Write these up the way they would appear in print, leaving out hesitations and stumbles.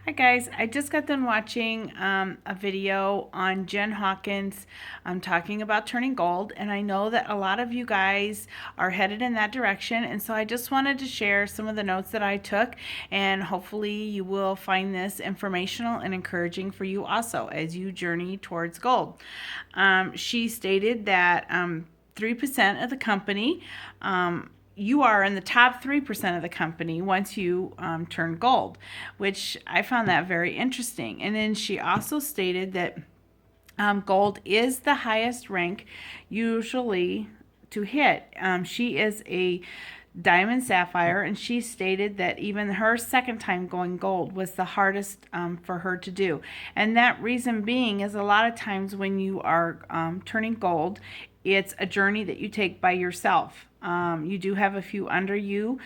Hi guys, I just got done watching a video on Jen Hawkins talking about turning gold, and I know that a lot of you guys are headed in that direction, and so I just wanted to share some of the notes that I took, and hopefully you will find this informational and encouraging for you also as you journey towards gold. She stated that 3% of the company you are in the top 3% of the company once you turn gold, which I found that very interesting. And then she also stated that gold is the highest rank usually to hit. She is a diamond sapphire, and she stated that even her second time going gold was the hardest for her to do. And that reason being is a lot of times when you are turning gold, it's a journey that you take by yourself. You do have a few under you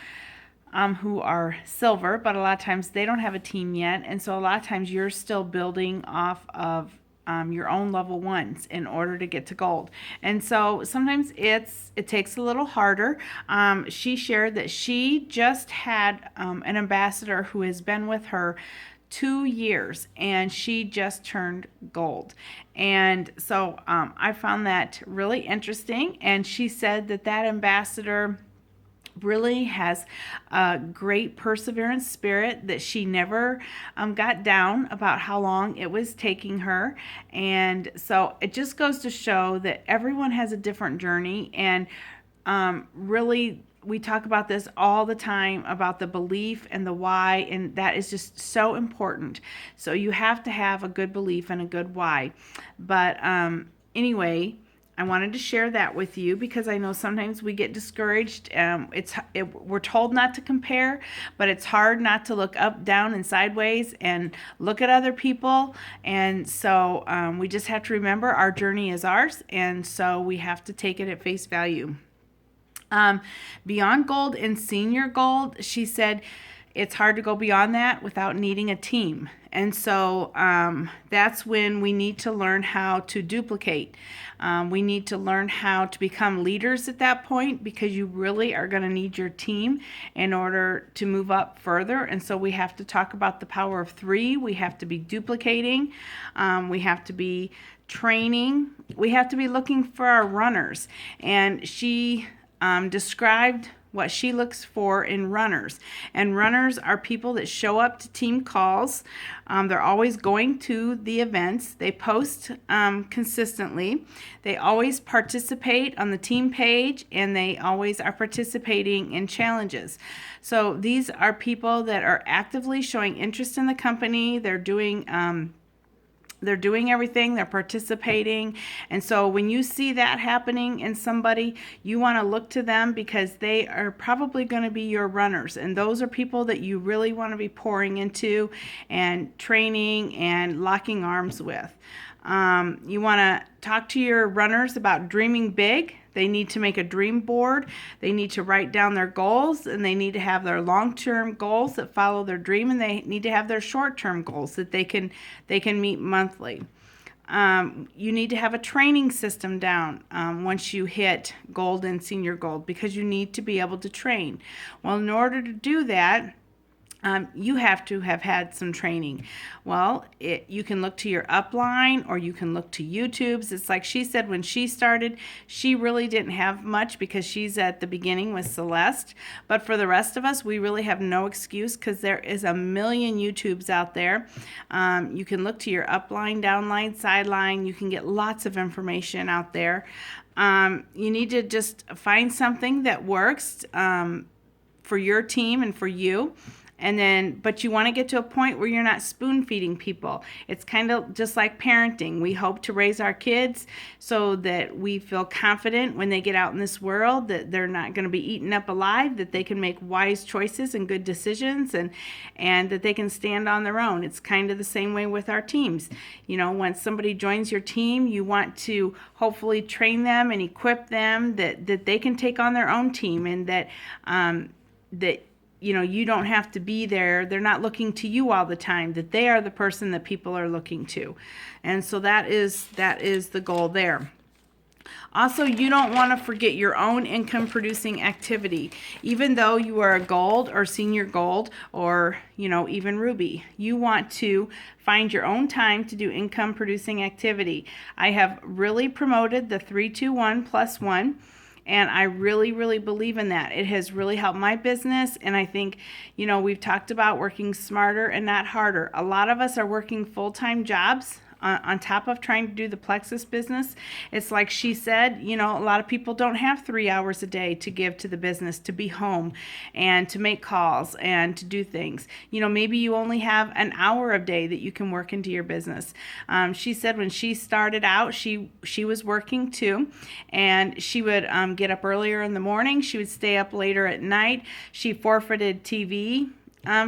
who are silver, but a lot of times they don't have a team yet. And so a lot of times you're still building off of your own level ones in order to get to gold. And so sometimes it takes a little harder. She shared that she just had an ambassador who has been with her 2 years, and she just turned gold. And so I found that really interesting. And she said that that ambassador really has a great perseverance spirit, that she never got down about how long it was taking her. And so it just goes to show that everyone has a different journey. And really, we talk about this all the time about the belief and the why, and that is just so important. So you have to have a good belief and a good why. But anyway, I wanted to share that with you because I know sometimes we get discouraged. We're told not to compare, but it's hard not to look up, down, and sideways and look at other people. And so we just have to remember our journey is ours, and so we have to take it at face value. Beyond gold and senior gold, she said it's hard to go beyond that without needing a team. And so that's when we need to learn how to duplicate. We need to learn how to become leaders at that point, because you really are going to need your team in order to move up further. And so we have to talk about the power of three. We have to be duplicating. We have to be training. We have to be looking for our runners. And she described what she looks for in runners. And runners are people that show up to team calls. They're always going to the events. They post consistently. They always participate on the team page, and they always are participating in challenges. So these are people that are actively showing interest in the company. They're doing everything, they're participating. And so when you see that happening in somebody, you want to look to them, because they are probably going to be your runners. And those are people that you really want to be pouring into and training and locking arms with. You want to talk to your runners about dreaming big. They need to make a dream board. They need to write down their goals, and they need to have their long-term goals that follow their dream, and they need to have their short-term goals that they can meet monthly. You need to have a training system down once you hit gold and senior gold, because you need to be able to train. Well, in order to do that, you have to have had some training. Well, you can look to your upline, or you can look to YouTube's. It's like she said, when she started, she really didn't have much, because she's at the beginning with Celeste. But for the rest of us, we really have no excuse, because there is a million YouTubes out there. You can look to your upline, downline, sideline. You can get lots of information out there. You need to just find something that works for your team and for you. And then, but you want to get to a point where you're not spoon feeding people. It's kind of just like parenting. We hope to raise our kids so that we feel confident when they get out in this world that they're not going to be eaten up alive, that they can make wise choices and good decisions, and that they can stand on their own. It's kind of the same way with our teams. You know, when somebody joins your team, you want to hopefully train them and equip them that they can take on their own team, and that you don't have to be there. They're not looking to you all the time, that they are the person that people are looking to. And so that is the goal there. Also, you don't want to forget your own income producing activity. Even though you are a gold or senior gold or, even ruby, you want to find your own time to do income producing activity. I have really promoted the 3-2-1 plus 1. And I really, really believe in that. It has really helped my business. And I think, we've talked about working smarter and not harder. A lot of us are working full-time jobs on top of trying to do the Plexus business. It's like she said, a lot of people don't have 3 hours a day to give to the business, to be home and to make calls and to do things. Maybe you only have an hour a day that you can work into your business. She said when she started out, she was working too, and she would get up earlier in the morning. She would stay up later at night. She forfeited TV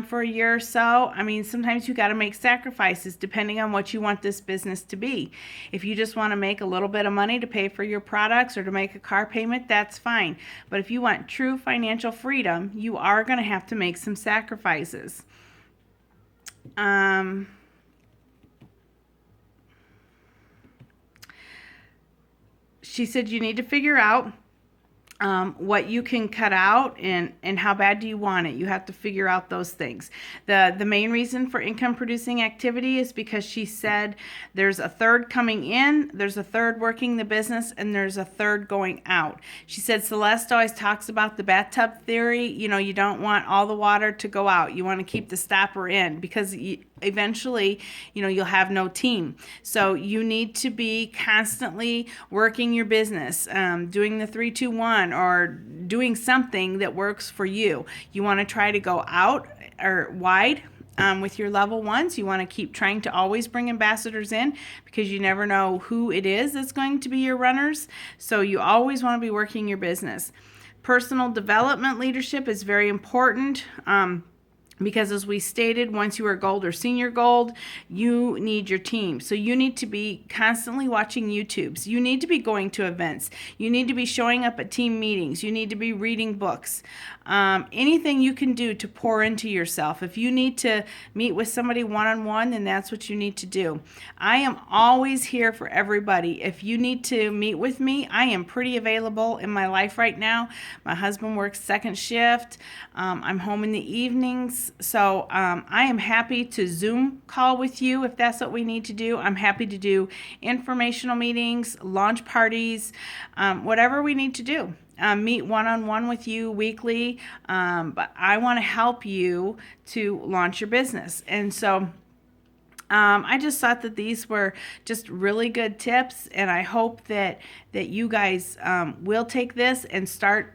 for a year or so. I mean, sometimes you got to make sacrifices depending on what you want this business to be. If you just want to make a little bit of money to pay for your products or to make a car payment, that's fine. But if you want true financial freedom, you are going to have to make some sacrifices. She said you need to figure out what you can cut out and how bad do you want it. You have to figure out those things. The main reason for income producing activity is because she said there's a third coming in, there's a third working the business, and there's a third going out. She said Celeste always talks about the bathtub theory. You don't want all the water to go out. You want to keep the stopper in because eventually, you'll have no team. So you need to be constantly working your business, doing the 3-2-1 or doing something that works for you. You want to try to go out or wide with your level ones. You want to keep trying to always bring ambassadors in because you never know who it is that's going to be your runners. So you always want to be working your business. Personal development leadership is very important. Because as we stated, once you are gold or senior gold, you need your team. So you need to be constantly watching YouTubes. You need to be going to events. You need to be showing up at team meetings. You need to be reading books. Anything you can do to pour into yourself. If you need to meet with somebody one-on-one, then that's what you need to do. I am always here for everybody. If you need to meet with me, I am pretty available in my life right now. My husband works second shift. I'm home in the evenings. So I am happy to Zoom call with you if that's what we need to do. I'm happy to do informational meetings, launch parties, whatever we need to do. Meet one-on-one with you weekly, but I want to help you to launch your business. And so I just thought that these were just really good tips, and I hope that you guys will take this and start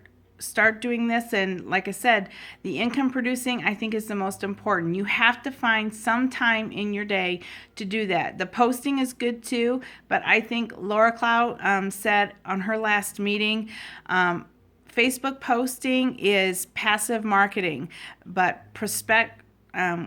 doing this. And like I said, the income producing I think is the most important. You have to find some time in your day to do that. The posting is good too, but I think Laura Clow said on her last meeting, Facebook posting is passive marketing, but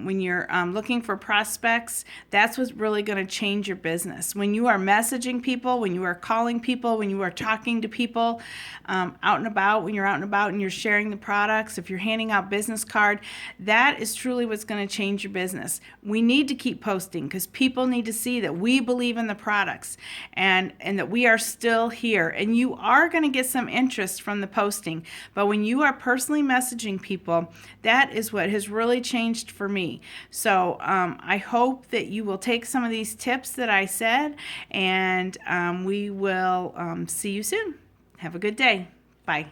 when you're looking for prospects, that's what's really going to change your business. When you are messaging people, when you are calling people, when you are talking to people out and about, when you're out and about and you're sharing the products, if you're handing out business card, that is truly what's going to change your business. We need to keep posting because people need to see that we believe in the products and that we are still here. And you are going to get some interest from the posting, but when you are personally messaging people, that is what has really changed for me. So I hope that you will take some of these tips that I said, and we will see you soon. Have a good day. Bye.